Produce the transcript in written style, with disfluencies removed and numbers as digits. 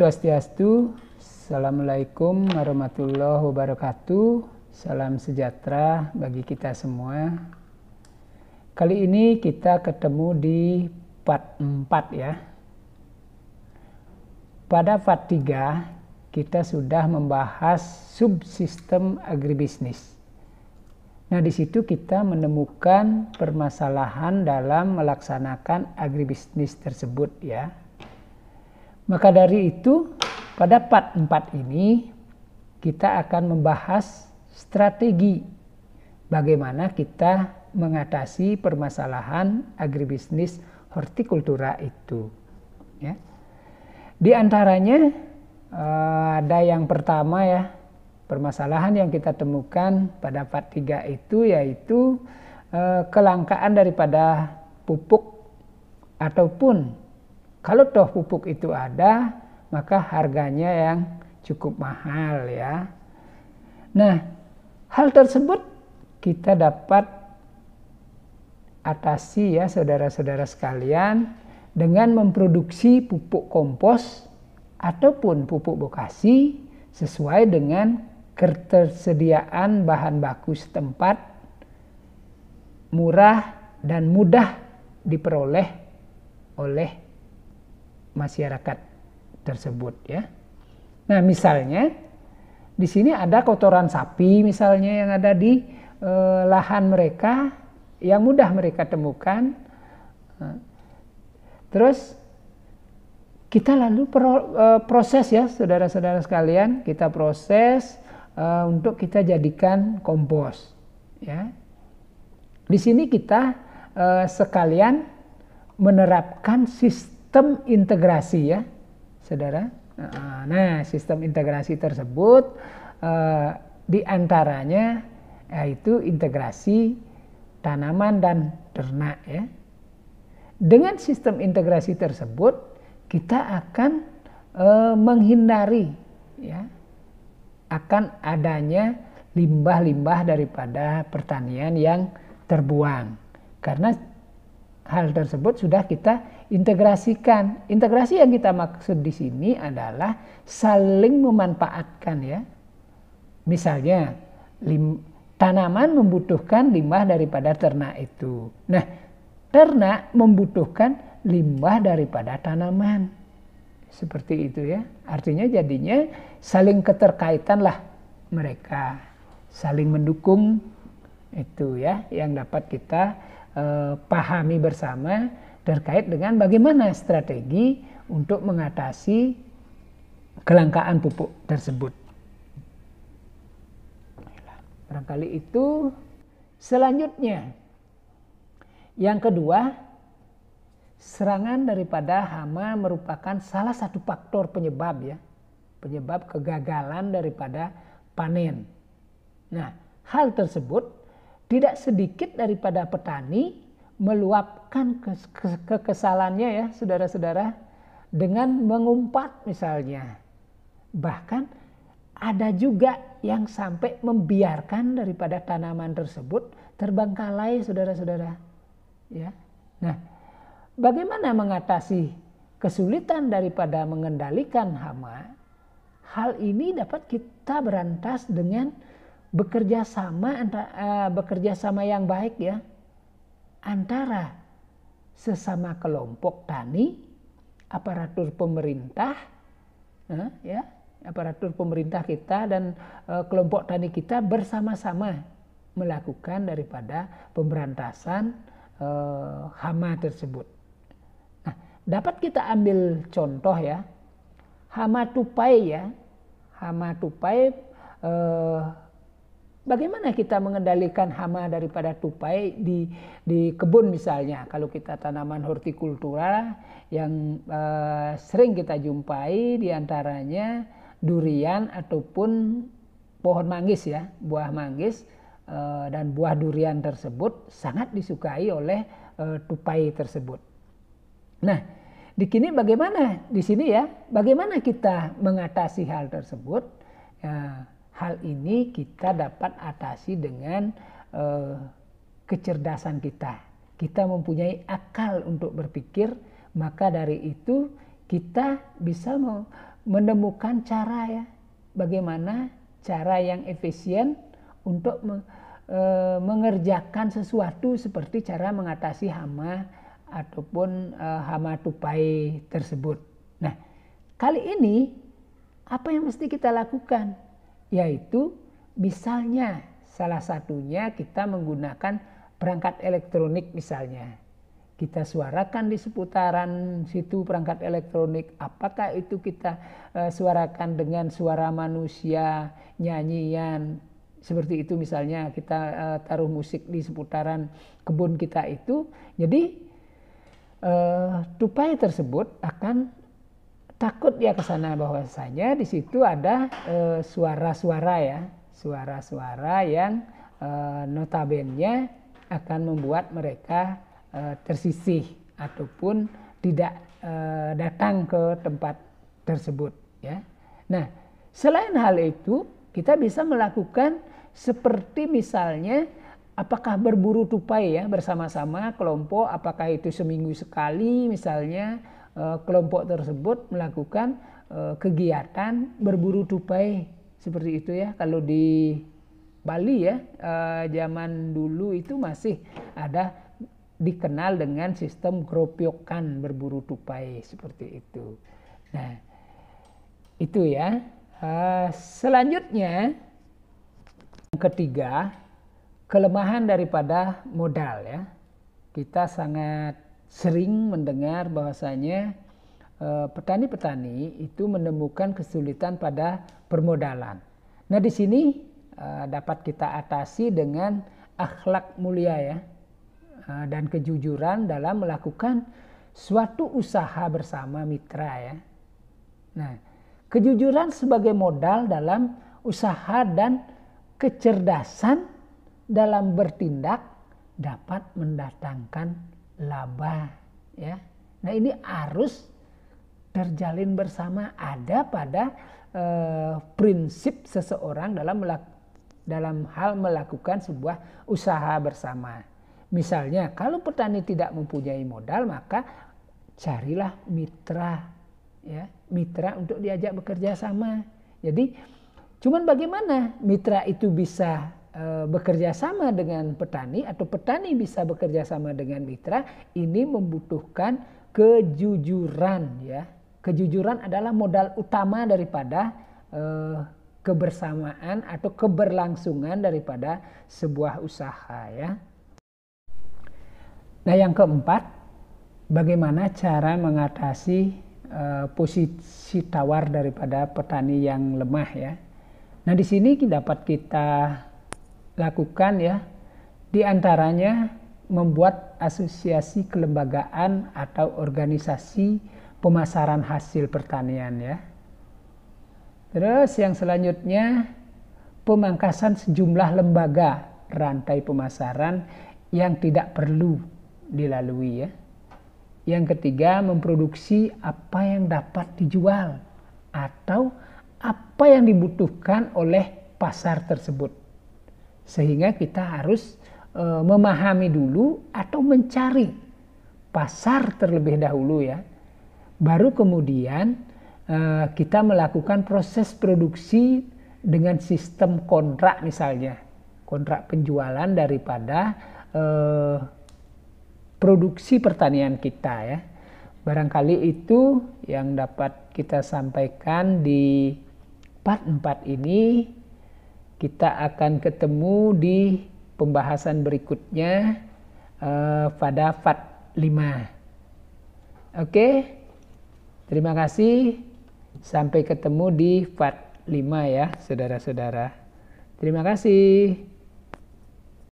Swastiastu, Assalamualaikum warahmatullahi wabarakatuh. Salam sejahtera bagi kita semua. Kali ini kita ketemu di part 4 ya. Pada part 3 kita sudah membahas subsistem agribisnis. Nah, di situ kita menemukan permasalahan dalam melaksanakan agribisnis tersebut ya. Maka dari itu, pada part 4 ini kita akan membahas strategi bagaimana kita mengatasi permasalahan agribisnis hortikultura itu. Ya. Di antaranya ada yang pertama ya, permasalahan yang kita temukan pada part 3 itu yaitu kelangkaan daripada pupuk ataupun kalau toh pupuk itu ada, maka harganya yang cukup mahal ya. Nah, hal tersebut kita dapat atasi ya saudara-saudara sekalian dengan memproduksi pupuk kompos ataupun pupuk bokasi sesuai dengan ketersediaan bahan baku setempat, murah dan mudah diperoleh oleh masyarakat tersebut ya. Nah, misalnya di sini ada kotoran sapi misalnya yang ada di lahan mereka yang mudah mereka temukan. Terus kita lalu proses ya saudara-saudara sekalian, kita proses untuk kita jadikan kompos ya. Di sini kita sekalian menerapkan sistem integrasi ya saudara. Nah, sistem integrasi tersebut diantaranya yaitu integrasi tanaman dan ternak ya. Dengan sistem integrasi tersebut kita akan menghindari ya akan adanya limbah-limbah daripada pertanian yang terbuang, karena hal tersebut sudah kita integrasikan. Integrasi yang kita maksud di sini adalah saling memanfaatkan ya. Misalnya tanaman membutuhkan limbah daripada ternak itu. Nah, ternak membutuhkan limbah daripada tanaman. Seperti itu ya. Artinya jadinya saling keterkaitan lah mereka. Saling mendukung itu ya yang dapat kita pahami bersama terkait dengan bagaimana strategi untuk mengatasi kelangkaan pupuk tersebut. Barangkali itu. Selanjutnya, yang kedua, serangan daripada hama merupakan salah satu faktor penyebab ya, penyebab kegagalan daripada panen. Nah, hal tersebut tidak sedikit daripada petani meluapkan kekesalannya ya saudara-saudara dengan mengumpat misalnya. Bahkan ada juga yang sampai membiarkan daripada tanaman tersebut terbengkalai saudara-saudara. Ya. Nah, bagaimana mengatasi kesulitan daripada mengendalikan hama? Hal ini dapat kita berantas dengan bekerja sama yang baik ya antara sesama kelompok tani, aparatur pemerintah ya, aparatur pemerintah kita dan kelompok tani kita bersama-sama melakukan daripada pemberantasan hama tersebut. Nah, dapat kita ambil contoh ya, hama tupai ya. Hama tupai, bagaimana kita mengendalikan hama daripada tupai di kebun misalnya. Kalau kita tanaman hortikultura yang sering kita jumpai diantaranya durian ataupun pohon manggis ya, buah manggis dan buah durian tersebut sangat disukai oleh tupai tersebut. Nah, di sini bagaimana? Di sini ya, bagaimana kita mengatasi hal tersebut? Ya, hal ini kita dapat atasi dengan kecerdasan kita. Kita mempunyai akal untuk berpikir, maka dari itu kita bisa menemukan cara ya, bagaimana cara yang efisien untuk mengerjakan sesuatu seperti cara mengatasi hama ataupun hama tupai tersebut. Nah, kali ini apa yang mesti kita lakukan? Yaitu misalnya salah satunya kita menggunakan perangkat elektronik misalnya. Kita suarakan di seputaran situ perangkat elektronik. Apakah itu kita suarakan dengan suara manusia, nyanyian, seperti itu misalnya kita taruh musik di seputaran kebun kita itu. Jadi tupai tersebut akan takut dia ke sana, bahwasanya di situ ada suara-suara ya, suara-suara yang notabene akan membuat mereka tersisih ataupun tidak datang ke tempat tersebut ya. Nah, selain hal itu kita bisa melakukan seperti misalnya apakah berburu tupai ya bersama-sama kelompok, apakah itu seminggu sekali misalnya kelompok tersebut melakukan kegiatan berburu tupai seperti itu ya. Kalau di Bali ya zaman dulu itu masih ada dikenal dengan sistem gropyokan berburu tupai seperti itu. Nah, itu ya. Selanjutnya yang ketiga, kelemahan daripada modal ya. Kita sangat sering mendengar bahwasanya petani-petani itu menemukan kesulitan pada permodalan. Nah, di sini dapat kita atasi dengan akhlak mulia ya. Dan kejujuran dalam melakukan suatu usaha bersama mitra ya. Nah, kejujuran sebagai modal dalam usaha dan kecerdasan dalam bertindak dapat mendatangkan laba ya. Nah, ini harus terjalin bersama, ada pada prinsip seseorang dalam hal melakukan sebuah usaha bersama. Misalnya kalau petani tidak mempunyai modal, maka carilah mitra ya, mitra untuk diajak bekerja sama. Jadi cuman bagaimana mitra itu bisa bekerja sama dengan petani atau petani bisa bekerja sama dengan mitra, ini membutuhkan kejujuran ya. Kejujuran adalah modal utama daripada kebersamaan atau keberlangsungan daripada sebuah usaha ya. Nah, yang keempat, bagaimana cara mengatasi posisi tawar daripada petani yang lemah ya. Nah, di sini dapat kita lakukan ya, di antaranya membuat asosiasi kelembagaan atau organisasi pemasaran hasil pertanian ya. Terus yang selanjutnya, pemangkasan sejumlah lembaga rantai pemasaran yang tidak perlu dilalui ya. Yang ketiga, memproduksi apa yang dapat dijual atau apa yang dibutuhkan oleh pasar tersebut. Sehingga kita harus memahami dulu atau mencari pasar terlebih dahulu ya. Baru kemudian kita melakukan proses produksi dengan sistem kontrak misalnya. Kontrak penjualan daripada produksi pertanian kita ya. Barangkali itu yang dapat kita sampaikan di part 4 ini. Kita akan ketemu di pembahasan berikutnya pada part 5. Oke, terima kasih. Sampai ketemu di part 5 ya saudara-saudara. Terima kasih.